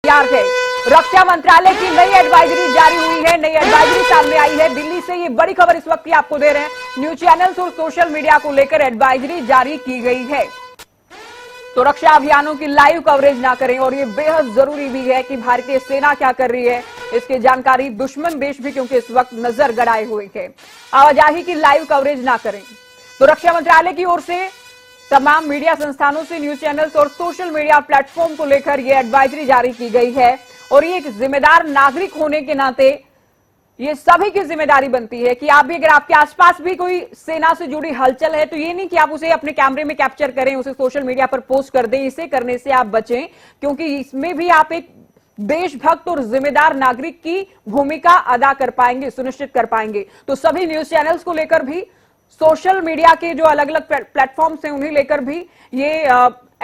तैयार है। रक्षा मंत्रालय की नई एडवाइजरी जारी हुई है, नई एडवाइजरी सामने आई है दिल्ली से। ये बड़ी खबर इस वक्त की आपको दे रहे हैं। न्यूज चैनल्स और सोशल मीडिया को लेकर एडवाइजरी जारी की गई है, तो रक्षा अभियानों की लाइव कवरेज ना करें। और ये बेहद जरूरी भी है कि भारतीय सेना क्या कर रही है, इसकी जानकारी दुश्मन देश भी क्योंकि इस वक्त नजर गड़ाए हुए है, आवाजाही की लाइव कवरेज ना करें। तो रक्षा मंत्रालय की ओर से तमाम मीडिया संस्थानों से न्यूज चैनल्स और सोशल मीडिया प्लेटफॉर्म को लेकर यह एडवाइजरी जारी की गई है। और ये एक जिम्मेदार नागरिक होने के नाते ये सभी की जिम्मेदारी बनती है कि आप भी, अगर आपके आसपास भी कोई सेना से जुड़ी हलचल है, तो ये नहीं कि आप उसे अपने कैमरे में कैप्चर करें, उसे सोशल मीडिया पर पोस्ट कर दें। इसे करने से आप बचें, क्योंकि इसमें भी आप एक देशभक्त और जिम्मेदार नागरिक की भूमिका अदा कर पाएंगे, सुनिश्चित कर पाएंगे। तो सभी न्यूज चैनल्स को लेकर भी, सोशल मीडिया के जो अलग अलग प्लेटफॉर्म्स हैं उन्हें लेकर भी ये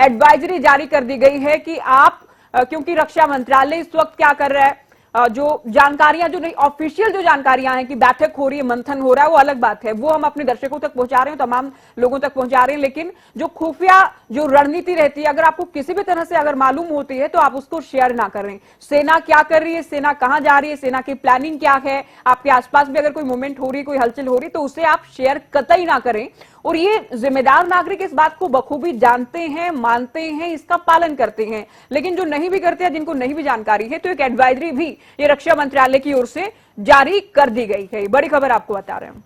एडवाइजरी जारी कर दी गई है कि आप, क्योंकि रक्षा मंत्रालय इस वक्त क्या कर रहा है, जो जानकारियां, जो नहीं ऑफिशियल जो जानकारियां हैं कि बैठक हो रही है, मंथन हो रहा है, वो अलग बात है, वो हम अपने दर्शकों तक पहुंचा रहे हैं, तमाम लोगों तक पहुंचा रहे हैं। लेकिन जो खुफिया जो रणनीति रहती है, अगर आपको किसी भी तरह से अगर मालूम होती है तो आप उसको शेयर ना करें। सेना क्या कर रही है, सेना कहां जा रही है, सेना की प्लानिंग क्या है, आपके आसपास भी अगर कोई मूवमेंट हो रही है, कोई हलचल हो रही है, तो उसे आप शेयर कतई ना करें। और ये जिम्मेदार नागरिक इस बात को बखूबी जानते हैं, मानते हैं, इसका पालन करते हैं। लेकिन जो नहीं भी करते हैं, जिनको नहीं भी जानकारी है, तो एक एडवाइजरी भी ये रक्षा मंत्रालय की ओर से जारी कर दी गई है। बड़ी खबर आपको बता रहे हैं।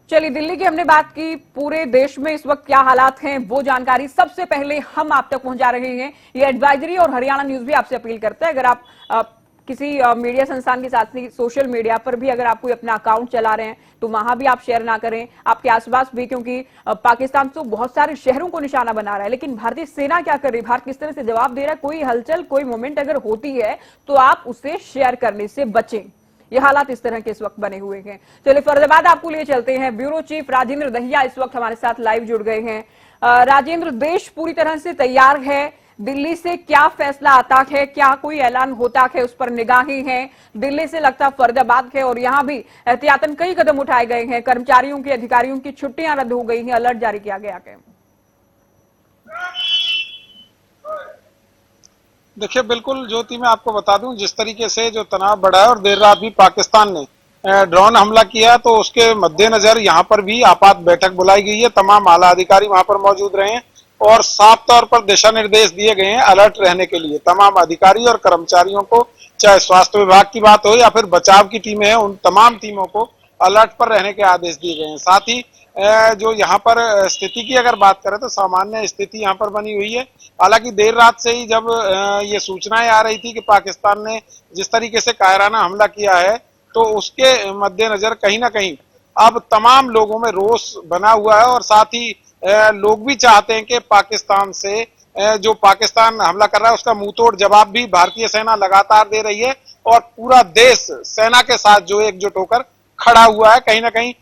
चलिए, दिल्ली की हमने बात की, पूरे देश में इस वक्त क्या हालात हैं वो जानकारी सबसे पहले हम आप तक पहुंचा रहे हैं। ये एडवाइजरी और हरियाणा न्यूज भी आपसे अपील करता है, अगर आप किसी मीडिया संस्थान के साथ ही सोशल मीडिया पर भी अगर आप कोई अपना अकाउंट चला रहे हैं तो वहां भी आप शेयर ना करें, आपके आसपास भी, क्योंकि पाकिस्तान तो बहुत सारे शहरों को निशाना बना रहा है। लेकिन भारतीय सेना क्या कर रही है, भारत किस तरह से जवाब दे रहा है, कोई हलचल, कोई मोमेंट अगर होती है तो आप उसे शेयर करने से बचें। ये हालात इस तरह के इस वक्त बने हुए हैं। चलिए, फरीदाबाद आपको लिए चलते हैं। ब्यूरो चीफ राजेंद्र दहिया इस वक्त हमारे साथ लाइव जुड़ गए हैं। राजेंद्र, देश पूरी तरह से तैयार है, दिल्ली से क्या फैसला आता है, क्या कोई ऐलान होता है, उस पर निगाहें हैं। दिल्ली से लगता फरीदाबाद है और यहां भी एहतियातन कई कदम उठाए गए हैं, कर्मचारियों की, अधिकारियों की छुट्टियां रद्द हो गई हैं, अलर्ट जारी किया गया है। देखिए, बिल्कुल ज्योति, मैं आपको बता दूं, जिस तरीके से जो तनाव बढ़ा है और देर रात भी पाकिस्तान ने ड्रोन हमला किया, तो उसके मद्देनजर यहाँ पर भी आपात बैठक बुलाई गई है। तमाम आला अधिकारी वहां पर मौजूद रहे हैं और साफ तौर पर दिशा निर्देश दिए गए हैं अलर्ट रहने के लिए। तमाम अधिकारी और कर्मचारियों को, चाहे स्वास्थ्य विभाग की बात हो या फिर बचाव की टीमें हैं, उन तमाम टीमों को अलर्ट पर रहने के आदेश दिए गए हैं। साथ ही जो यहाँ पर स्थिति की अगर बात करें तो सामान्य स्थिति यहाँ पर बनी हुई है। हालांकि देर रात से ही जब ये सूचनाएं आ रही थी कि पाकिस्तान ने जिस तरीके से कायराना हमला किया है, तो उसके मद्देनजर कहीं ना कहीं अब तमाम लोगों में रोष बना हुआ है। और साथ ही लोग भी चाहते हैं कि पाकिस्तान से जो पाकिस्तान हमला कर रहा है उसका मुंहतोड़ जवाब भी भारतीय सेना लगातार दे रही है। और पूरा देश सेना के साथ जो एकजुट होकर खड़ा हुआ है, कहीं ना कहीं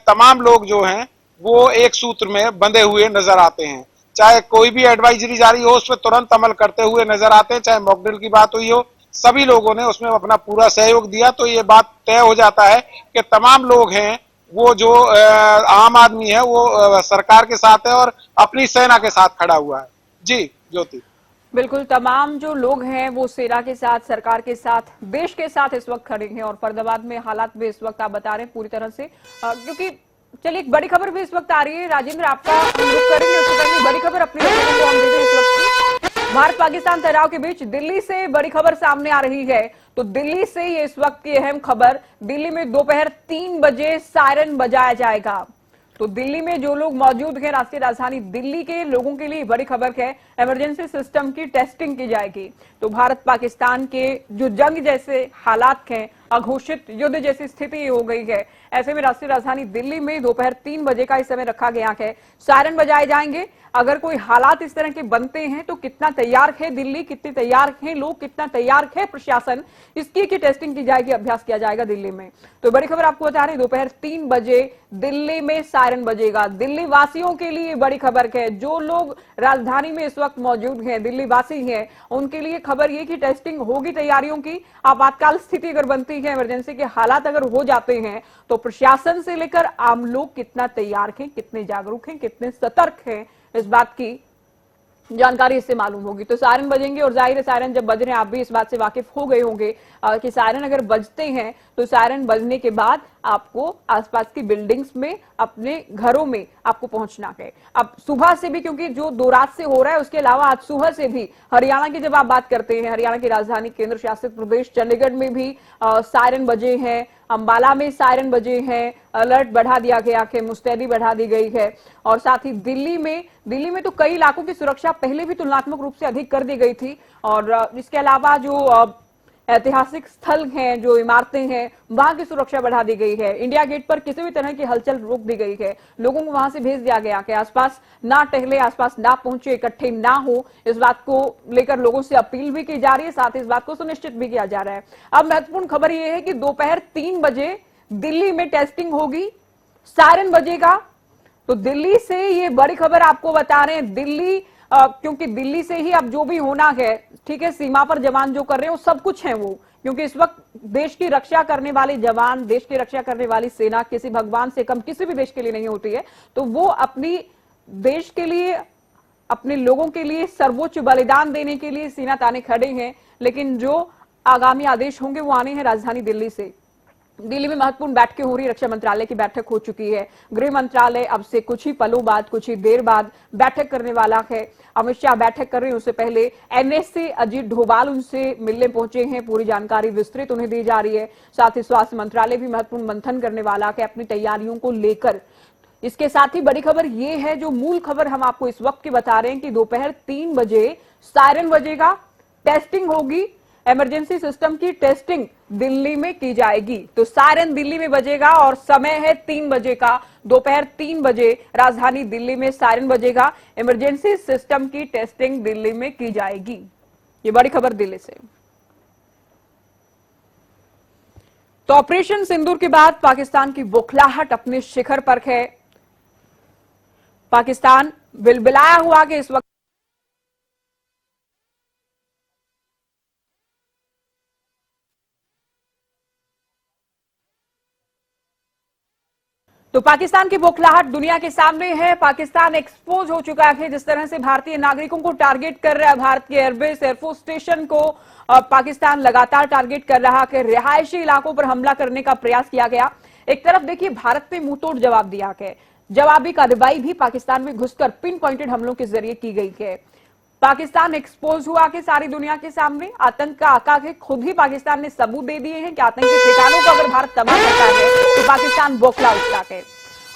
तमाम लोग जो हैं वो एक सूत्र में बंधे हुए नजर आते हैं। चाहे कोई भी एडवाइजरी जारी हो उस पर तुरंत अमल करते हुए नजर आते हैं। चाहे मॉकड्रिल की बात हुई हो, सभी लोगों ने उसमें अपना पूरा सहयोग दिया। तो ये बात तय हो जाता है कि तमाम लोग हैं वो जो आम आदमी है वो सरकार के साथ है और अपनी सेना के साथ खड़ा हुआ है। जी ज्योति, बिल्कुल, तमाम जो लोग हैं वो सेना के साथ, सरकार के साथ, देश के साथ इस वक्त खड़े हैं। और फरीदाबाद में हालात भी इस वक्त आप बता रहे हैं पूरी तरह से, क्योंकि चलिए एक बड़ी खबर भी इस वक्त आ रही है। राजेंद्र, आपका हम रुख करेंगे, उससे पहले बड़ी खबर अपने लोगों को हम दे दें इस वक्त। भारत पाकिस्तान तनाव के बीच दिल्ली से बड़ी खबर सामने आ रही है। तो दिल्ली से ये इस वक्त की अहम खबर, दिल्ली में दोपहर 3 बजे सायरन बजाया जाएगा। तो दिल्ली में जो लोग मौजूद हैं, राष्ट्रीय राजधानी दिल्ली के लोगों के लिए बड़ी खबर है, इमरजेंसी सिस्टम की टेस्टिंग की जाएगी। तो भारत पाकिस्तान के जो जंग जैसे हालात हैं, अघोषित युद्ध जैसी स्थिति हो गई है, ऐसे में राष्ट्रीय राजधानी दिल्ली में दोपहर 3 बजे का इस समय रखा गया है। सायरन बजाए जाएंगे। अगर कोई हालात इस तरह के बनते हैं तो कितना तैयार है दिल्ली, कितने तैयार हैं लोग, कितना तैयार है प्रशासन, इसकी की टेस्टिंग की जाएगी, अभ्यास किया जाएगा दिल्ली में। तो बड़ी खबर आपको बता रहे हैं, दोपहर 3 बजे दिल्ली में सायरन बजेगा। दिल्ली वासियों के लिए बड़ी खबर है, जो लोग राजधानी में इस वक्त मौजूद हैं, दिल्ली वासी हैं, उनके लिए खबर ये कि टेस्टिंग होगी तैयारियों की। आपातकाल स्थिति अगर बनती है, इमरजेंसी के हालात अगर हो जाते हैं, तो प्रशासन से लेकर आम लोग कितना तैयार हैं, कितने जागरूक हैं, कितने सतर्क हैं, इस बात की जानकारी इससे मालूम होगी। तो सायरन बजेंगे और जाहिर है सायरन जब बज रहे हैं आप भी इस बात से वाकिफ हो गए होंगे कि सायरन अगर बजते हैं तो सायरन बजने के बाद आपको आसपास की बिल्डिंग्स में अपने घरों में आपको पहुंचना है। अब सुबह से भी, क्योंकि जो 2 रात से हो रहा है उसके अलावा आज सुबह से भी हरियाणा की जब आप बात करते हैं, हरियाणा की राजधानी केंद्र शासित प्रदेश चंडीगढ़ में भी सायरन बजे हैं, अंबाला में सायरन बजे हैं, अलर्ट बढ़ा दिया गया है, मुस्तैदी बढ़ा दी गई है। और साथ ही दिल्ली में तो कई इलाकों की सुरक्षा पहले भी तुलनात्मक रूप से अधिक कर दी गई थी। और इसके अलावा जो ऐतिहासिक स्थल हैं, जो इमारतें हैं, वहां की सुरक्षा बढ़ा दी गई है। इंडिया गेट पर किसी भी तरह की हलचल रोक दी गई है, लोगों को वहां से भेज दिया गया कि आसपास ना टहले, आसपास ना पहुंचे, इकट्ठे ना हो। इस बात को लेकर लोगों से अपील भी की जा रही है, साथ ही इस बात को सुनिश्चित भी किया जा रहा है। अब महत्वपूर्ण खबर यह है कि दोपहर 3 बजे दिल्ली में टेस्टिंग होगी, सायरन बजेगा। तो दिल्ली से ये बड़ी खबर आपको बता रहे हैं। दिल्ली क्योंकि दिल्ली से ही अब जो भी होना है, ठीक है, सीमा पर जवान जो कर रहे हैं वो सब कुछ है वो, क्योंकि इस वक्त देश की रक्षा करने वाले जवान, देश की रक्षा करने वाली सेना किसी भगवान से कम किसी भी देश के लिए नहीं होती है। तो वो अपनी देश के लिए, अपने लोगों के लिए सर्वोच्च बलिदान देने के लिए सीना ताने खड़े हैं। लेकिन जो आगामी आदेश होंगे वो आने हैं राजधानी दिल्ली से। दिल्ली में महत्वपूर्ण बैठकें हो रही, रक्षा मंत्रालय की बैठक हो चुकी है। गृह मंत्रालय अब से कुछ ही पलों बाद, कुछ ही देर बाद बैठक करने वाला है। अमित शाह बैठक कर रहे हैं, उससे पहले एनएसए अजीत डोभाल उनसे मिलने पहुंचे हैं, पूरी जानकारी विस्तृत उन्हें दी जा रही है। साथ ही स्वास्थ्य मंत्रालय भी महत्वपूर्ण मंथन करने वाला है अपनी तैयारियों को लेकर। इसके साथ ही बड़ी खबर यह है, जो मूल खबर हम आपको इस वक्त की बता रहे हैं, कि दोपहर 3 बजे सायरन बजेगा, टेस्टिंग होगी, इमरजेंसी सिस्टम की टेस्टिंग दिल्ली में की जाएगी। तो सायरन दिल्ली में बजेगा और समय है 3 बजे का, दोपहर 3 बजे राजधानी दिल्ली में सायरन बजेगा, इमरजेंसी सिस्टम की टेस्टिंग दिल्ली में की जाएगी। ये बड़ी खबर दिल्ली से। तो ऑपरेशन सिंदूर के बाद पाकिस्तान की बौखलाहट अपने शिखर पर है। पाकिस्तान बिलबिलाया हुआ कि इस वक्त तो पाकिस्तान की बौखलाहट दुनिया के सामने है। पाकिस्तान एक्सपोज हो चुका है, जिस तरह से भारतीय नागरिकों को टारगेट कर रहा है। भारत के एयरबेस, एयरफोर्स स्टेशन को पाकिस्तान लगातार टारगेट कर रहा है। रिहायशी इलाकों पर हमला करने का प्रयास किया गया। एक तरफ देखिए भारत ने मुंहतोड़ जवाब दिया है, जवाबी कार्रवाई भी पाकिस्तान में घुसकर पिन पॉइंटेड हमलों के जरिए की गई है। पाकिस्तान एक्सपोज हुआ कि सारी दुनिया के सामने आतंक का आका है। खुद ही पाकिस्तान ने सबूत दे दिए हैं कि आतंकी ठिकानों को अगर भारत तबाह करता है तो पाकिस्तान बौखला उठता है।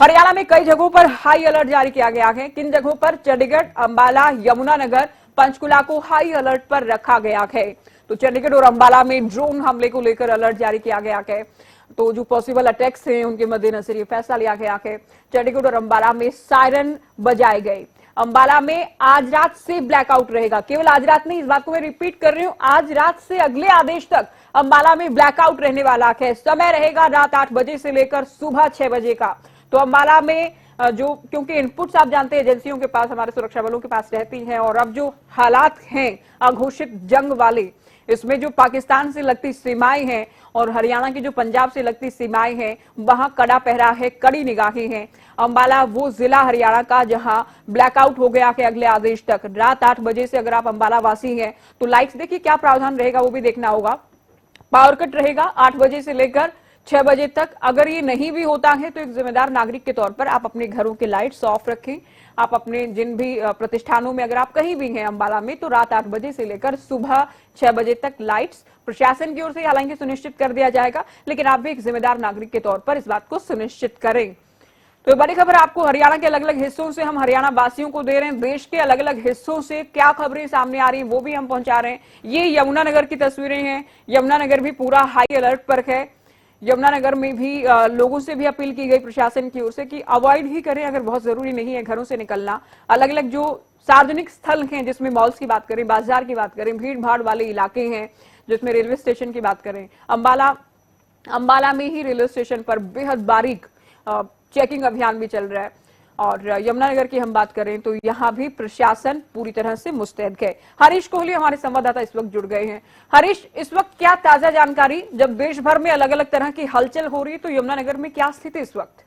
हरियाणा में कई जगहों पर हाई अलर्ट जारी किया गया है। किन जगहों पर? चंडीगढ़, अंबाला, यमुनानगर, पंचकुला को हाई अलर्ट पर रखा गया है। तो चंडीगढ़ और अंबाला में ड्रोन हमले को लेकर अलर्ट जारी किया गया है। तो जो पॉसिबल अटैक्स हैं उनके मद्देनजर ये फैसला लिया गया है। चंडीगढ़ और अंबाला में सायरन बजाए गए। अंबाला में आज रात से ब्लैकआउट रहेगा। केवल आज रात नहीं, इस बात को मैं रिपीट कर रही हूं, आज रात से अगले आदेश तक अंबाला में ब्लैकआउट रहने वाला है। समय रहेगा रात 8 बजे से लेकर सुबह 6 बजे का। तो अंबाला में जो, क्योंकि इनपुट्स आप जानते हैं एजेंसियों के पास, हमारे सुरक्षा बलों के पास रहती हैं, और अब जो हालात हैं अघोषित जंग वाले, इसमें जो पाकिस्तान से लगती सीमाएं हैं और हरियाणा की जो पंजाब से लगती सीमाएं हैं, वहां कड़ा पहरा है, कड़ी निगाहें हैं। अंबाला वो जिला हरियाणा का जहां ब्लैकआउट हो गया है अगले आदेश तक। रात 8 बजे से अगर आप अंबाला वासी हैं तो लाइट्स देखिए क्या प्रावधान रहेगा वो भी देखना होगा। पावर कट रहेगा 8 बजे से लेकर 6 बजे तक। अगर ये नहीं भी होता है तो एक जिम्मेदार नागरिक के तौर पर आप अपने घरों के लाइट्स ऑफ रखें। आप अपने जिन भी प्रतिष्ठानों में अगर आप कहीं भी हैं अंबाला में, तो रात 8 बजे से लेकर सुबह 6 बजे तक लाइट्स प्रशासन की ओर से हालांकि सुनिश्चित कर दिया जाएगा, लेकिन आप भी एक जिम्मेदार नागरिक के तौर पर इस बात को सुनिश्चित करें। तो बड़ी खबर आपको हरियाणा के अलग अलग हिस्सों से हम हरियाणा वासियों को दे रहे हैं। देश के अलग अलग हिस्सों से क्या खबरें सामने आ रही हैं वो भी हम पहुंचा रहे हैं। ये यमुनानगर की तस्वीरें हैं। यमुनानगर भी पूरा हाई अलर्ट पर है। यमुनानगर में भी लोगों से भी अपील की गई प्रशासन की ओर से कि अवॉइड ही करें अगर बहुत जरूरी नहीं है घरों से निकलना। अलग अलग जो सार्वजनिक स्थल हैं, जिसमें मॉल्स की बात करें, बाजार की बात करें, भीड़ भाड़ वाले इलाके हैं, जिसमें रेलवे स्टेशन की बात करें, अंबाला में ही रेलवे स्टेशन पर बेहद बारीक चेकिंग अभियान भी चल रहा है। और यमुनानगर की हम बात करें तो यहां भी प्रशासन पूरी तरह से मुस्तैद है। हरीश कोहली हमारे संवाददाता इस वक्त जुड़ गए हैं। हरीश, इस वक्त क्या ताजा जानकारी, जब देश भर में अलग अलग तरह की हलचल हो रही है तो यमुनानगर में क्या स्थिति इस वक्त?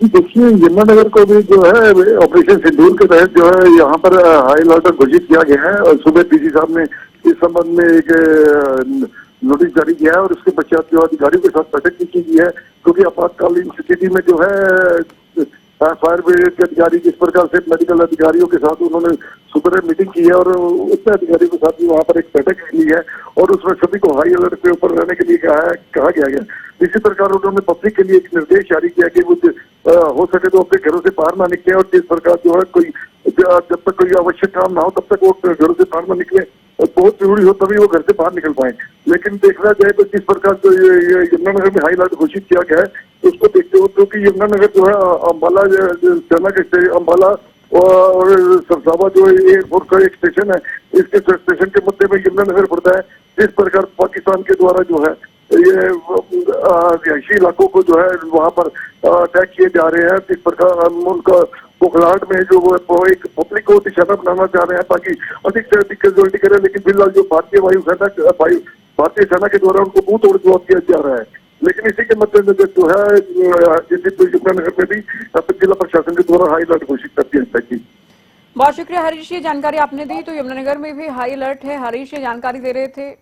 देखिए, यमुनानगर को भी जो है ऑपरेशन सिंदूर के तहत जो है यहाँ पर हाई अलर्ट घोषित किया गया है और सुबह डीसी साहब ने इस संबंध में एक नोटिस जारी किया है और उसके पश्चात जो अधिकारियों के साथ बैठक भी की गई है, क्योंकि आपातकालीन स्थिति में जो है फायर ब्रिगेड के अधिकारी जिस प्रकार से मेडिकल अधिकारियों के साथ उन्होंने सुबह मीटिंग की है और उच्च अधिकारियों के साथ भी वहाँ पर एक बैठक ली है और उसमें सभी को हाई अलर्ट के ऊपर रहने के लिए कहा गया है। इसी प्रकार उन्होंने पब्लिक के लिए एक निर्देश जारी किया कि वो हो सके तो अपने घरों से बाहर ना निकले और जिस प्रकार जो है कोई जब तक कोई आवश्यक काम ना हो तब तक वो घरों से बाहर ना निकले और बहुत जरूरी हो तभी वो घर से बाहर निकल पाए। लेकिन देखा जाए तो जिस प्रकार जो ये यमुनानगर में हाई अलर्ट घोषित किया गया है उसको देखते हुए क्योंकि यमुनानगर जो है अम्बाला सेना के अम्बाला और सरसावा जो एयरफोर्स का एक स्टेशन है, इसके स्टेशन के मध्य में यमुनानगर पड़ता है। इस प्रकार पाकिस्तान के द्वारा जो है ये रिहायशी इलाकों को जो है वहाँ पर अटैक किए जा रहे हैं। इस प्रकार उनका पोखलाट में जो वो एक पब्लिक को निशाना बनाना चाह रहे हैं ताकि अधिक से अधिक कैजुअल्टी करे, लेकिन फिलहाल जो भारतीय सेना के द्वारा उनको मुंह तोड़ जवाब दिया जा रहा है। लेकिन इसी के मद्देनजर जो है यमुनानगर में भी जिला प्रशासन के द्वारा हाई अलर्ट घोषित कर दिया है। बहुत शुक्रिया हरीश, ये जानकारी आपने दी। तो यमुनानगर में भी हाई अलर्ट है, हरीश ये जानकारी दे रहे थे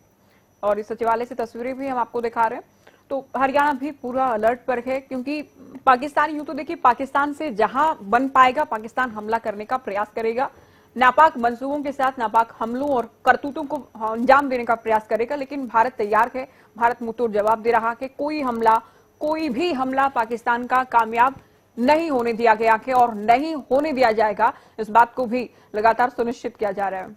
और इस सचिवालय से तस्वीरें भी हम आपको दिखा रहे हैं। तो हरियाणा भी पूरा अलर्ट पर है क्योंकि पाकिस्तान, यूं तो देखिए पाकिस्तान से जहां बन पाएगा पाकिस्तान हमला करने का प्रयास करेगा, नापाक मंसूबों के साथ नापाक हमलों और करतूतों को अंजाम देने का प्रयास करेगा। लेकिन भारत तैयार है, भारत मुंहतोड़ जवाब दे रहा है। कोई भी हमला पाकिस्तान का कामयाब नहीं होने दिया गया है और नहीं होने दिया जाएगा, इस बात को भी लगातार सुनिश्चित किया जा रहा है।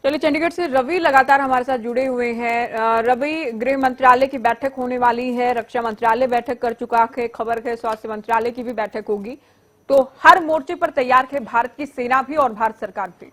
चलिए, चंडीगढ़ से रवि लगातार हमारे साथ जुड़े हुए हैं। रवि, गृह मंत्रालय की बैठक होने वाली है, रक्षा मंत्रालय बैठक कर चुका है, खबर है स्वास्थ्य मंत्रालय की भी बैठक होगी, तो हर मोर्चे पर तैयार है भारत की सेना भी और भारत सरकार भी।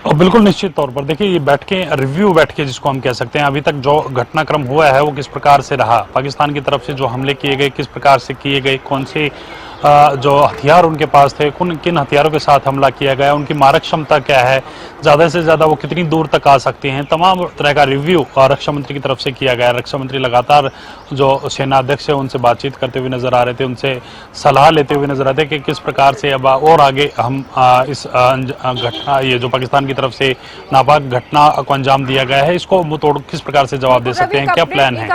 और बिल्कुल निश्चित तौर पर देखिए, ये बैठकें रिव्यू बैठकें जिसको हम कह सकते हैं, अभी तक जो घटनाक्रम हुआ है वो किस प्रकार से रहा, पाकिस्तान की तरफ से जो हमले किए गए किस प्रकार से किए गए, कौन से जो हथियार उनके पास थे, किन हथियारों के साथ हमला किया गया, उनकी मारक क्षमता क्या है, ज़्यादा से ज़्यादा वो कितनी दूर तक आ सकते हैं, तमाम तरह का रिव्यू रक्षा मंत्री की तरफ से किया गया। रक्षा मंत्री लगातार जो सेना अध्यक्ष है उनसे बातचीत करते हुए नजर आ रहे थे, उनसे सलाह लेते हुए नजर आते कि किस प्रकार से अब और आगे हम इस घटना, ये जो पाकिस्तान की तरफ से नापाक घटना को अंजाम दिया गया है, इसको मुंह तोड़ किस प्रकार से जवाब दे सकते हैं, क्या प्लान है,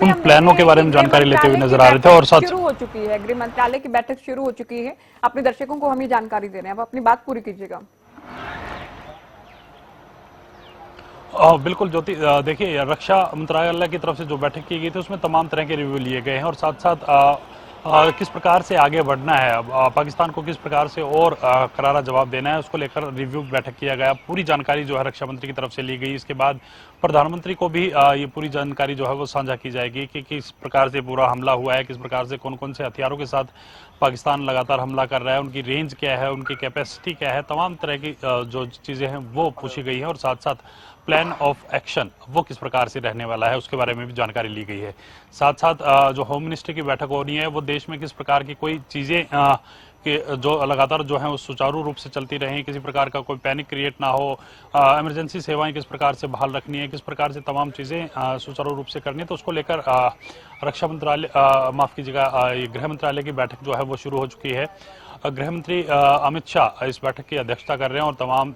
उन प्लानों के बारे में जानकारी लेते हुए नजर आ रहे थे। और साथ शुरू हो चुकी है, गृह मंत्रालय की बैठक शुरू हो चुकी है, अपने दर्शकों को हम ये जानकारी दे रहे हैं, अब अपनी बात पूरी कीजिएगा। बिल्कुल ज्योति, देखिए रक्षा मंत्रालय की तरफ से जो बैठक की गई थी उसमें तमाम तरह के रिव्यू लिए गए हैं और साथ साथ किस प्रकार से आगे बढ़ना है, अब पाकिस्तान को किस प्रकार से और करारा जवाब देना है, उसको लेकर रिव्यू बैठक किया गया। पूरी जानकारी जो है रक्षा मंत्री की तरफ से ली गई। इसके बाद प्रधानमंत्री को भी ये पूरी जानकारी जो है वो साझा की जाएगी कि किस प्रकार से पूरा हमला हुआ है, किस प्रकार से कौन कौन से हथियारों के साथ पाकिस्तान लगातार हमला कर रहा है, उनकी रेंज क्या है, उनकी कैपेसिटी क्या है, तमाम तरह की जो चीज़ें हैं वो पूछी गई हैं और साथ साथ प्लान ऑफ एक्शन वो किस प्रकार से रहने वाला है उसके बारे में भी जानकारी ली गई है। साथ साथ जो होम मिनिस्ट्री की बैठक हो रही है वो देश में किस प्रकार की कोई चीज़ें कि जो लगातार जो है वो सुचारू रूप से चलती रहें, किसी प्रकार का कोई पैनिक क्रिएट ना हो, इमरजेंसी सेवाएं किस प्रकार से बहाल रखनी है, किस प्रकार से तमाम चीज़ें सुचारू रूप से करनी है, तो उसको लेकर रक्षा मंत्रालय माफ़ कीजिएगा ये गृह मंत्रालय की बैठक जो है वो शुरू हो चुकी है। गृह मंत्री अमित शाह इस बैठक की अध्यक्षता कर रहे हैं और तमाम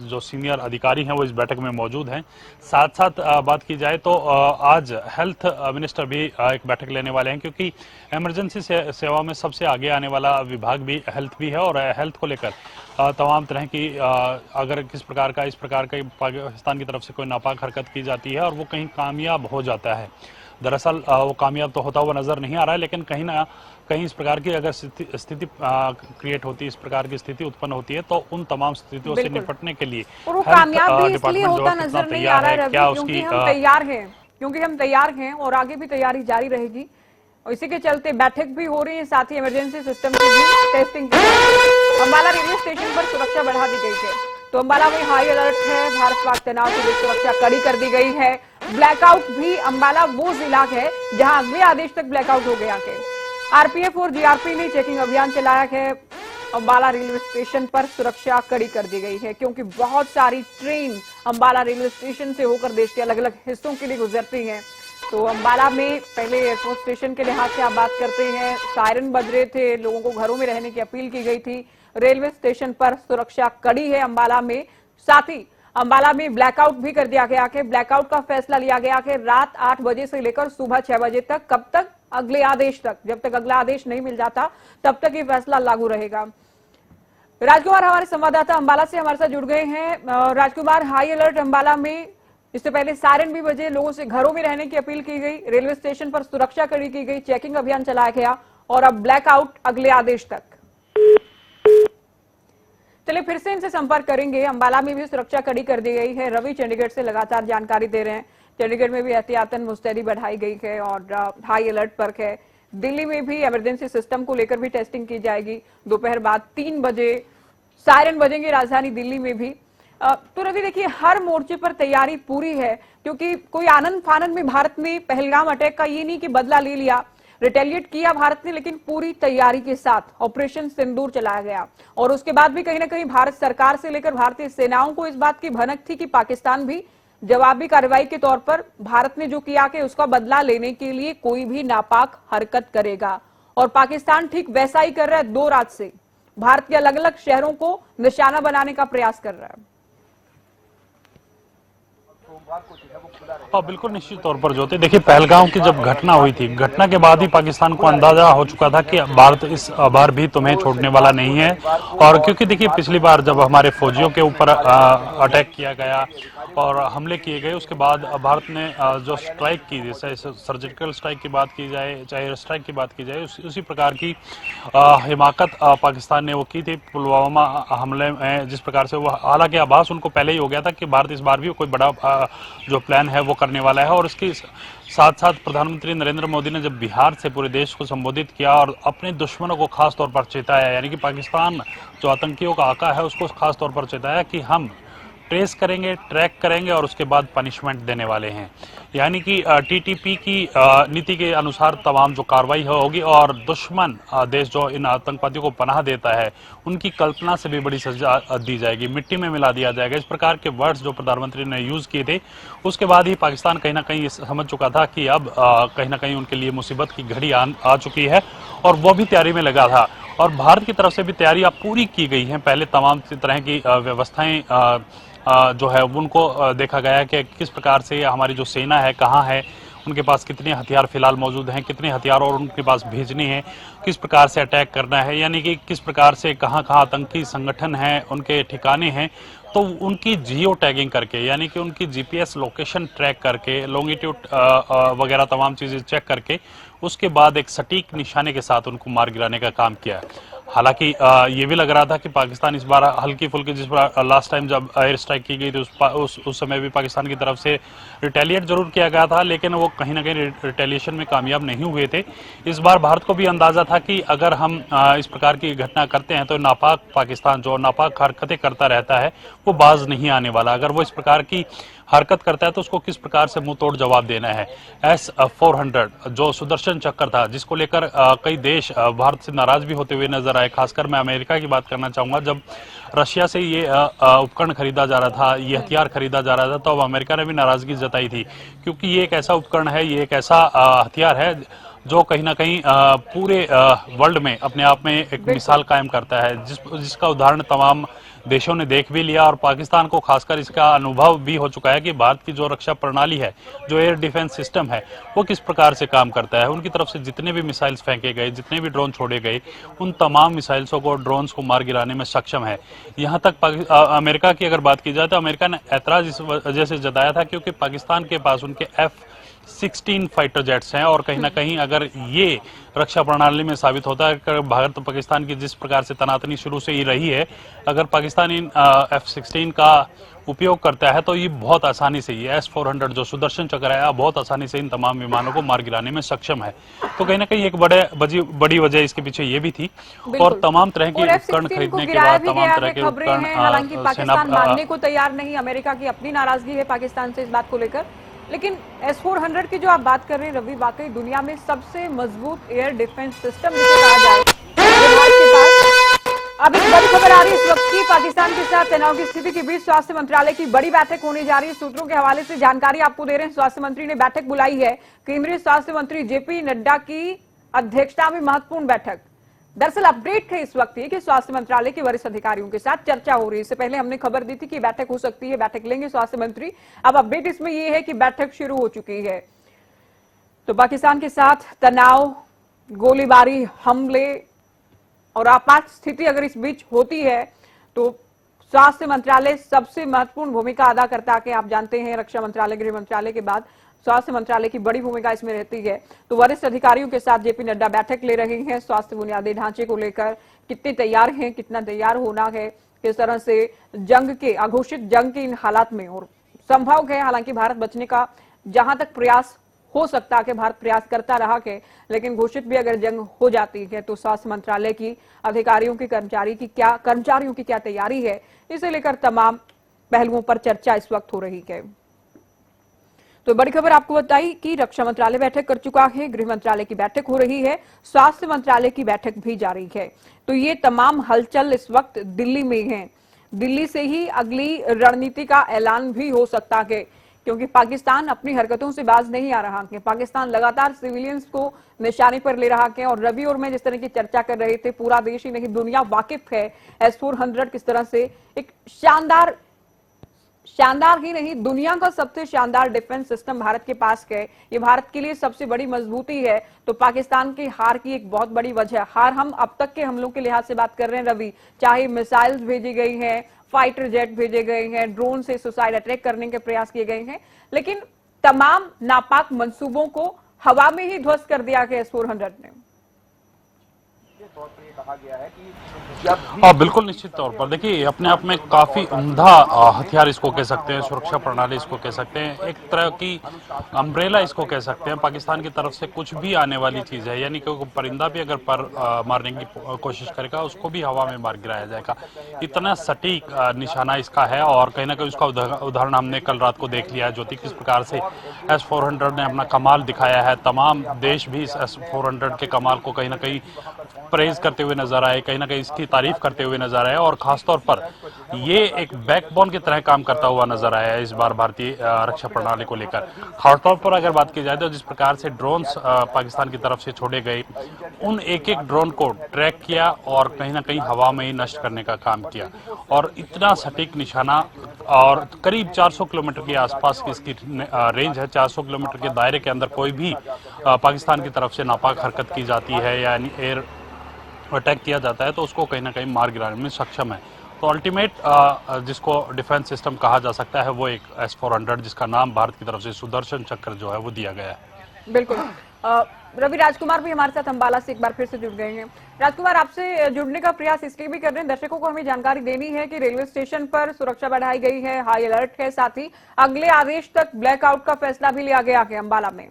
जो सीनियर अधिकारी हैं वो इस बैठक में मौजूद हैं। साथ साथ बात की जाए तो आज हेल्थ मिनिस्टर भी एक बैठक लेने वाले हैं क्योंकि इमरजेंसी सेवा में सबसे आगे आने वाला विभाग भी हेल्थ भी है और हेल्थ को लेकर तमाम तरह की अगर किस प्रकार का इस प्रकार का पाकिस्तान की तरफ से कोई नापाक हरकत की जाती है और वो कहीं कामयाब हो जाता है, दरअसल वो कामयाब तो होता हुआ नजर नहीं आ रहा है, लेकिन कहीं ना कहीं इस प्रकार की अगर स्थिति क्रिएट होती है, इस प्रकार की स्थिति उत्पन्न होती है, तो उन तमाम स्थितियों से निपटने के लिए कामयाब भी इसलिए होता नजर नहीं आ रहा है रवि, क्योंकि हम तैयार हैं और आगे भी तैयारी जारी रहेगी और इसी के चलते बैठक भी हो रही है, साथ ही इमरजेंसी सिस्टम की भी टेस्टिंग की है। अम्बाला रेलवे स्टेशन पर सुरक्षा बढ़ा दी गई है, तो अम्बाला में हाई अलर्ट है, भारत पाक तनाव की सुरक्षा कड़ी कर दी गई है। ब्लैकआउट भी, अम्बाला वो जिला है जहां अगले आदेश तक ब्लैकआउट हो गया है। आरपीएफ और जीआरपी ने चेकिंग अभियान चलाया है। अम्बाला रेलवे स्टेशन पर सुरक्षा कड़ी कर दी गई है क्योंकि बहुत सारी ट्रेन अम्बाला रेलवे स्टेशन से होकर देश के अलग अलग हिस्सों के लिए गुजरती हैं। तो अंबाला में पहले एयरपोर्ट स्टेशन के लिहाज से आप बात करते हैं, सायरन बज रहे थे, लोगों को घरों में रहने की अपील की गई थी। रेलवे स्टेशन पर सुरक्षा कड़ी है अंबाला में। साथ ही अंबाला में ब्लैकआउट भी कर दिया गया कि ब्लैकआउट का फैसला लिया गया कि रात 8 बजे से लेकर सुबह 6 बजे तक, कब तक? अगले आदेश तक। जब तक अगला आदेश नहीं मिल जाता तब तक ये फैसला लागू रहेगा। राजकुमार हमारे संवाददाता अंबाला से हमारे साथ जुड़ गए हैं। राजकुमार, हाई अलर्ट अंबाला में, इससे पहले सायरन भी बजे, लोगों से घरों में रहने की अपील की गई, रेलवे स्टेशन पर सुरक्षा कड़ी की गई, चेकिंग अभियान चलाया गया और अब ब्लैकआउट अगले आदेश तक। चलिए फिर से इनसे संपर्क करेंगे। अंबाला में भी सुरक्षा कड़ी कर दी गई है। रवि चंडीगढ़ से लगातार जानकारी दे रहे हैं। चंडीगढ़ में भी एहतियातन मुस्तैदी बढ़ाई गई है और हाई अलर्ट पर है। दिल्ली में भी इमरजेंसी सिस्टम को लेकर भी टेस्टिंग की जाएगी। दोपहर बाद 3 बजे सायरन बजेंगे राजधानी दिल्ली में भी। तो रवि देखिए, हर मोर्चे पर तैयारी पूरी है, क्योंकि कोई आनंद फानंद में भारत ने पहलगाम अटैक का ये नहीं कि बदला ले लिया, रिटेलिएट किया भारत ने, लेकिन पूरी तैयारी के साथ ऑपरेशन सिंदूर चलाया गया। और उसके बाद भी कहीं ना कहीं भारत सरकार से लेकर भारतीय सेनाओं को इस बात की भनक थी कि पाकिस्तान भी जवाबी कार्रवाई के तौर पर भारत ने जो किया कि उसका बदला लेने के लिए कोई भी नापाक हरकत करेगा। और पाकिस्तान ठीक वैसा ही कर रहा है। 2 रात से भारत के अलग अलग शहरों को निशाना बनाने का प्रयास कर रहा है। बिल्कुल निश्चित तौर पर ज्योति, देखिए पहलगाम की जब घटना हुई थी, घटना के बाद ही पाकिस्तान को अंदाजा हो चुका था कि भारत इस बार भी तुम्हें छोड़ने वाला नहीं है। और क्योंकि देखिए पिछली बार जब हमारे फौजियों के ऊपर अटैक किया गया और हमले किए गए, उसके बाद भारत ने जो स्ट्राइक की, जैसे सर्जिकल स्ट्राइक की बात की जाए, चाहे एयर स्ट्राइक की बात की जाए, उसी प्रकार की हिमाकत पाकिस्तान ने वो की थी पुलवामा हमले में। जिस प्रकार से वो, हालांकि आभास उनको पहले ही हो गया था कि भारत इस बार भी कोई बड़ा जो प्लान है वो करने वाला है। और इसके साथ साथ प्रधानमंत्री नरेंद्र मोदी ने जब बिहार से पूरे देश को संबोधित किया और अपने दुश्मनों को खास तौर पर चेताया, यानी कि पाकिस्तान जो आतंकियों का आका है उसको खास तौर पर चेताया कि हम ट्रेस करेंगे, ट्रैक करेंगे और उसके बाद पनिशमेंट देने वाले हैं। यानी कि टीटीपी की नीति के अनुसार तमाम जो कार्रवाई होगी और दुश्मन देश जो इन आतंकवादियों को पनाह देता है उनकी कल्पना से भी बड़ी सजा दी जाएगी, मिट्टी में मिला दिया जाएगा। इस प्रकार के वर्ड्स जो प्रधानमंत्री ने यूज किए थे, उसके बाद ही पाकिस्तान कहीं ना कहीं समझ चुका था कि अब कहीं ना कहीं उनके लिए मुसीबत की घड़ी आ चुकी है और वो भी तैयारी में लगा था। और भारत की तरफ से भी तैयारियां पूरी की गई हैं। पहले तमाम तरह की व्यवस्थाएं जो है उनको देखा गया कि किस प्रकार से हमारी जो सेना है कहाँ है, उनके पास कितने हथियार फिलहाल मौजूद हैं, कितने हथियार और उनके पास भेजने हैं, किस प्रकार से अटैक करना है, यानी कि किस प्रकार से कहाँ कहाँ आतंकी संगठन हैं, उनके ठिकाने हैं। तो उनकी जियो टैगिंग करके, यानी कि उनकी जीपीएस लोकेशन ट्रैक करके, लॉन्गिट्यूड वगैरह तमाम चीज़ें चेक करके, उसके बाद एक सटीक निशाने के साथ उनको मार गिराने का काम किया है। हालांकि ये भी लग रहा था कि पाकिस्तान इस बार हल्की फुल्की, जिस बार लास्ट टाइम जब एयर स्ट्राइक की गई थी उस समय भी पाकिस्तान की तरफ से रिटेलिएट जरूर किया गया था, लेकिन वो कहीं ना कहीं रिटेलिएशन में कामयाब नहीं हुए थे। इस बार भारत को भी अंदाजा था कि अगर हम इस प्रकार की घटना करते हैं तो नापाक पाकिस्तान जो नापाक हरकतें करता रहता है वो बाज नहीं आने वाला। अगर वो इस प्रकार की हरकत करता है तो उसको किस प्रकार से मुंह तोड़ जवाब देना है। S-400 जो सुदर्शन चक्र था, जिसको लेकर कई देश भारत से नाराज भी होते हुए नजर आए, खासकर मैं अमेरिका की बात करना चाहूंगा। जब रशिया से ये उपकरण खरीदा जा रहा था, ये हथियार खरीदा जा रहा था, तो अब अमेरिका ने भी नाराजगी जताई थी, क्योंकि ये एक ऐसा उपकरण है, ये एक ऐसा हथियार है जो कहीं ना कहीं पूरे वर्ल्ड में अपने आप में एक मिसाल कायम करता है, जिसका उदाहरण तमाम देशों ने देख भी लिया। और पाकिस्तान को खासकर इसका अनुभव भी हो चुका है कि भारत की जो रक्षा प्रणाली है, जो एयर डिफेंस सिस्टम है, वो किस प्रकार से काम करता है। उनकी तरफ से जितने भी मिसाइल्स फेंके गए, जितने भी ड्रोन छोड़े गए, उन तमाम मिसाइल्सों को, ड्रोन्स को मार गिराने में सक्षम है। यहाँ तक अमेरिका की अगर बात की जाए तो अमेरिका ने ऐतराज इस वजह से जताया था क्योंकि पाकिस्तान के पास उनके F-16 फाइटर जेट्स हैं और कहीं ना कहीं अगर ये रक्षा प्रणाली में साबित होता है कि भारत पाकिस्तान की जिस प्रकार से तनातनी शुरू से ही रही है, अगर पाकिस्तान इन F-16 का उपयोग करता है तो ये बहुत आसानी से, ये S-400 जो सुदर्शन चक्र है, बहुत आसानी से इन तमाम विमानों को मार गिराने में सक्षम है। तो कहीं ना कहीं एक बड़ी वजह इसके पीछे ये भी थी। और तमाम तरह के उपकरण खरीदने के बाद तमाम तरह के उपकरण, हालांकि पाकिस्तान मानने को तैयार नहीं, अमेरिका की अपनी नाराजगी है पाकिस्तान से इस बात को लेकर। लेकिन S-400 की जो आप बात कर रहे हैं रवि, वाकई दुनिया में सबसे मजबूत एयर डिफेंस सिस्टम जिसे कहा जाए, अब एक बड़ी खबर आ रही है इस वक्त की पाकिस्तान के साथ तनाव की स्थिति के बीच स्वास्थ्य मंत्रालय की बड़ी बैठक होने जा रही है। सूत्रों के हवाले से जानकारी आपको दे रहे हैं। स्वास्थ्य मंत्री ने बैठक बुलाई है। केंद्रीय स्वास्थ्य मंत्री जेपी नड्डा की अध्यक्षता में महत्वपूर्ण बैठक। दरअसल अपडेट है इस वक्त ये कि स्वास्थ्य मंत्रालय के वरिष्ठ अधिकारियों के साथ चर्चा हो रही है। इससे पहले हमने खबर दी थी कि बैठक हो सकती है, बैठक लेंगे स्वास्थ्य मंत्री। अब अपडेट इसमें यह है कि बैठक शुरू हो चुकी है। तो पाकिस्तान के साथ तनाव, गोलीबारी, हमले और आपात स्थिति अगर इस बीच होती है तो स्वास्थ्य मंत्रालय सबसे महत्वपूर्ण भूमिका अदा करता है। आप जानते हैं रक्षा मंत्रालय, गृह मंत्रालय के बाद स्वास्थ्य मंत्रालय की बड़ी भूमिका इसमें रहती है। तो वरिष्ठ अधिकारियों के साथ जेपी नड्डा बैठक ले रहे हैं। स्वास्थ्य बुनियादी ढांचे को लेकर कितने तैयार हैं, कितना तैयार होना है, किस तरह से जंग के अघोषित जंग के इन हालात में और संभव है। हालांकि भारत बचने का जहां तक प्रयास हो सकता है कि भारत प्रयास करता रहा है, लेकिन घोषित भी अगर जंग हो जाती है तो स्वास्थ्य मंत्रालय की अधिकारियों की कर्मचारियों की क्या तैयारी है, इसे लेकर तमाम पहलुओं पर चर्चा इस वक्त हो रही है। तो बड़ी खबर आपको बताई कि रक्षा मंत्रालय बैठक कर चुका है, गृह मंत्रालय की बैठक हो रही है, स्वास्थ्य मंत्रालय की बैठक भी जारी है। तो ये तमाम हलचल इस वक्त दिल्ली में है। दिल्ली से ही अगली रणनीति का ऐलान भी हो सकता है, क्योंकि पाकिस्तान अपनी हरकतों से बाज नहीं आ रहा है। पाकिस्तान लगातार सिविलियंस को निशाने पर ले रहा है और रवि और मैं जिस तरह की चर्चा कर रहे थे, पूरा देश ही नहीं दुनिया वाकिफ है S-400 किस तरह से एक शानदार ही नहीं, दुनिया का सबसे शानदार डिफेंस सिस्टम भारत के पास है। ये भारत के लिए सबसे बड़ी मजबूती है। तो पाकिस्तान की हार की एक बहुत बड़ी वजह, हार हम अब तक के हमलों के लिहाज से बात कर रहे हैं रवि, चाहे मिसाइल्स भेजी गई हैं, फाइटर जेट भेजे गए हैं, ड्रोन से सुसाइड अटैक करने के प्रयास किए गए हैं, लेकिन तमाम नापाक मंसूबों को हवा में ही ध्वस्त कर दिया गया S-400 ने। कहा गया है कि बिल्कुल निश्चित तौर पर देखिए अपने आप में काफी उम्दा हथियार इसको कह सकते हैं, सुरक्षा प्रणाली इसको कह सकते हैं, एक तरह की अम्ब्रेला इसको कह सकते हैं। पाकिस्तान की तरफ से कुछ भी आने वाली चीज है, यानी कि परिंदा भी अगर पर मारने की कोशिश करेगा उसको भी हवा में मार गिराया जाएगा। इतना सटीक निशाना इसका है और कहीं ना कहीं उसका उदाहरण हमने कल रात को देख लिया है। ज्योति किस प्रकार से S-400 ने अपना कमाल दिखाया है, तमाम देश भी इस S-400 के कमाल को कहीं ना कहीं प्रेज करते हुए नजर आए, कहीं ना कहीं इसकी तारीफ करते हुए नजर आए और खासतौर पर ये एक बैकबोन की तरह काम करता हुआ नजर आया है इस बार भारतीय रक्षा प्रणाली को लेकर। खासतौर पर अगर बात की जाए तो जिस प्रकार से ड्रोन्स पाकिस्तान की तरफ से छोड़े गए, उन एक एक ड्रोन को ट्रैक किया और कहीं ना कहीं हवा में ही नष्ट करने का काम किया और इतना सटीक निशाना और करीब 400 किलोमीटर के आसपास की इसकी रेंज है। 400 किलोमीटर के दायरे के अंदर कोई भी पाकिस्तान की तरफ से नापाक हरकत की जाती है यानी एयर अटैक किया जाता है तो उसको कहीं ना कहीं मार गिराने में सक्षम है। तो अल्टीमेट जिसको डिफेंस सिस्टम कहा जा सकता है वो एक S-400, जिसका नाम भारत की तरफ से सुदर्शन चक्र जो है वो दिया गया है। बिल्कुल। रवि राजकुमार भी हमारे साथ अंबाला से एक बार फिर से जुड़ गए हैं। राजकुमार, आपसे जुड़ने का प्रयास इसलिए भी कर रहे हैं, दर्शकों को हमें जानकारी देनी है कि रेलवे स्टेशन पर सुरक्षा बढ़ाई गई है, हाई अलर्ट है, साथ ही अगले आदेश तक ब्लैकआउट का फैसला भी लिया गया है अंबाला में।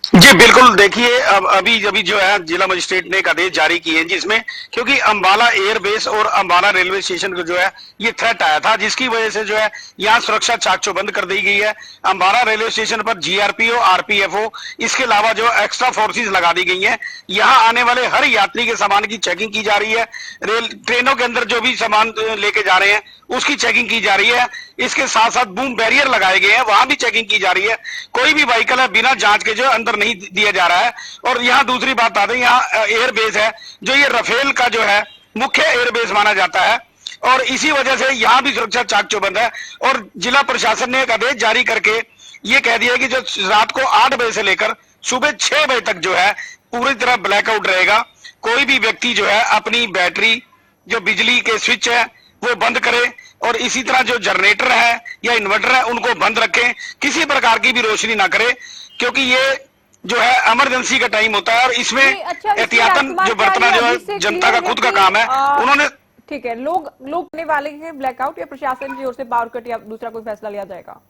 जी बिल्कुल, देखिए अभी जो है जिला मजिस्ट्रेट ने एक आदेश जारी किए हैं जिसमें, क्योंकि अंबाला एयरबेस और अंबाला रेलवे स्टेशन को जो है ये थ्रेट आया था, जिसकी वजह से जो है यहाँ सुरक्षा चाक चौबंद कर दी गई है। अंबाला रेलवे स्टेशन पर GRPO, RPFO, इसके अलावा जो एक्स्ट्रा फोर्सेज लगा दी गई हैं। यहाँ आने वाले हर यात्री के सामान की चेकिंग की जा रही है। ट्रेनों के अंदर जो भी सामान लेके जा रहे हैं उसकी चेकिंग की जा रही है। इसके साथ साथ बूम बैरियर लगाए गए हैं, वहां भी चेकिंग की जा रही है। कोई भी व्हीकल है बिना जांच के जो अंदर नहीं दिया जा रहा है। और यहाँ दूसरी बात आती है, यहाँ एयरबेस है जो ये राफेल का जो है मुख्य एयरबेस माना जाता है और इसी वजह से यहाँ भी सुरक्षा चाक चौबंद है। और जिला प्रशासन ने एक आदेश जारी करके ये कह दिया कि जो रात को 8 बजे से लेकर सुबह 6 बजे तक जो है पूरी तरह ब्लैकआउट रहेगा। कोई भी व्यक्ति जो है अपनी बैटरी, जो बिजली के स्विच है वो बंद करे और इसी तरह जो जनरेटर है या इन्वर्टर है उनको बंद रखें, किसी प्रकार की भी रोशनी ना करे, क्योंकि ये जो है इमरजेंसी का टाइम होता है और इसमें एहतियातन जो बरतना जो है जनता का खुद का काम है। उन्होंने ठीक है, लोग करने वाले हैं ब्लैकआउट या प्रशासन की ओर से पावर कट या दूसरा कोई फैसला लिया जाएगा?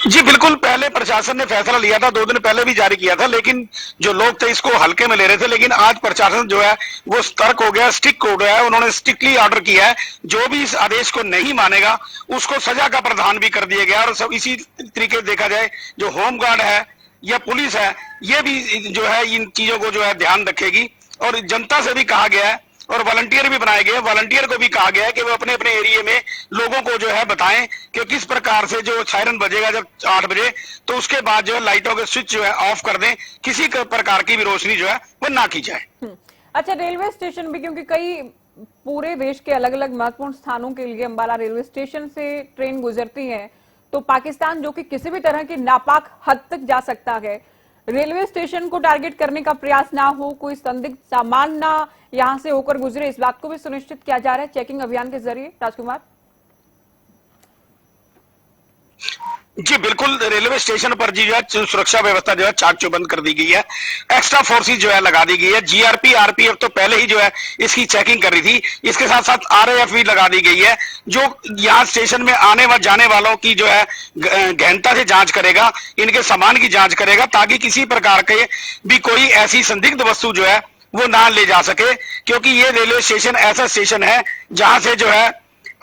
जी बिल्कुल, पहले प्रशासन ने फैसला लिया था, 2 दिन पहले भी जारी किया था, लेकिन जो लोग थे इसको हल्के में ले रहे थे। लेकिन आज प्रशासन जो है वो सतर्क हो गया, स्टिक हो गया है। उन्होंने स्ट्रिक्टली ऑर्डर किया है, जो भी इस आदेश को नहीं मानेगा उसको सजा का प्रावधान भी कर दिया गया। और सब इसी तरीके देखा जाए, जो होम गार्ड है या पुलिस है, ये भी जो है इन चीजों को जो है ध्यान रखेगी। और जनता से भी कहा गया है और वॉलंटियर भी बनाए गए, वॉलंटियर को भी कहा गया है कि वो अपने अपने एरिया में लोगों को जो है बताएं कि किस प्रकार से जो सायरन बजेगा जब 8 बजे, तो उसके बाद जो है लाइटों के स्विच जो है ऑफ कर दें, किसी प्रकार की भी रोशनी जो है वो ना की जाए। अच्छा, रेलवे स्टेशन भी, क्योंकि कई पूरे देश के अलग अलग महत्वपूर्ण स्थानों के लिए अंबाला रेलवे स्टेशन से ट्रेन गुजरती है, तो पाकिस्तान जो कि किसी भी तरह की नापाक हद तक जा सकता है, रेलवे स्टेशन को टारगेट करने का प्रयास ना हो, कोई संदिग्ध सामान ना यहां से होकर गुजरे, इस बात को भी सुनिश्चित किया जा रहा है चेकिंग अभियान के जरिए। राजकुमार जी बिल्कुल, रेलवे स्टेशन पर जी जो है सुरक्षा व्यवस्था जो है चाक चौबंद कर दी गई है, एक्स्ट्रा फोर्सेस जो है लगा दी गई है। जीआरपी आरपीएफ तो पहले ही जो है इसकी चेकिंग कर रही थी, इसके साथ साथ आरएएफ भी लगा दी गई है, जो यहाँ स्टेशन में आने व जाने वालों की जो है गहनता से जांच करेगा, इनके सामान की जांच करेगा, ताकि किसी प्रकार के भी कोई ऐसी संदिग्ध वस्तु जो है वो ना ले जा सके। क्योंकि ये रेलवे स्टेशन ऐसा स्टेशन है जहां से जो है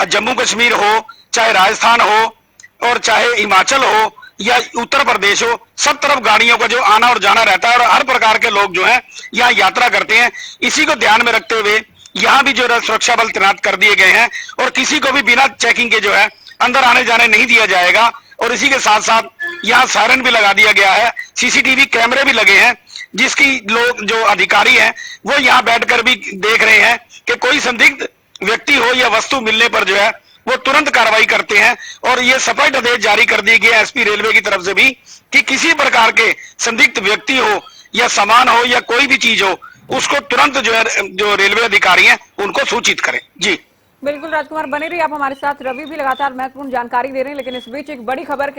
जम्मू कश्मीर हो, चाहे राजस्थान हो और चाहे हिमाचल हो या उत्तर प्रदेश हो, सब तरफ गाड़ियों का जो आना और जाना रहता है और हर प्रकार के लोग जो हैं यहाँ यात्रा करते हैं। इसी को ध्यान में रखते हुए यहाँ भी जो है सुरक्षा बल तैनात कर दिए गए हैं और किसी को भी बिना चेकिंग के जो है अंदर आने जाने नहीं दिया जाएगा। और इसी के साथ साथ यहाँ सायरन भी लगा दिया गया है, सीसीटीवी कैमरे भी लगे हैं, जिसकी लोग जो अधिकारी हैं वो यहाँ बैठकर भी देख रहे हैं कि कोई संदिग्ध व्यक्ति हो या वस्तु मिलने पर जो है वो तुरंत कार्रवाई करते हैं। और ये स्पष्ट आदेश जारी कर दी गई एसपी रेलवे की तरफ से भी कि किसी प्रकार के संदिग्ध व्यक्ति हो या सामान हो या कोई भी चीज हो, उसको तुरंत जो है जो रेलवे अधिकारी हैं उनको सूचित करें। जी बिल्कुल राजकुमार, बने रहिए आप हमारे साथ। रवि भी लगातार महत्वपूर्ण जानकारी दे रहे हैं, लेकिन इस बीच एक बड़ी खबर के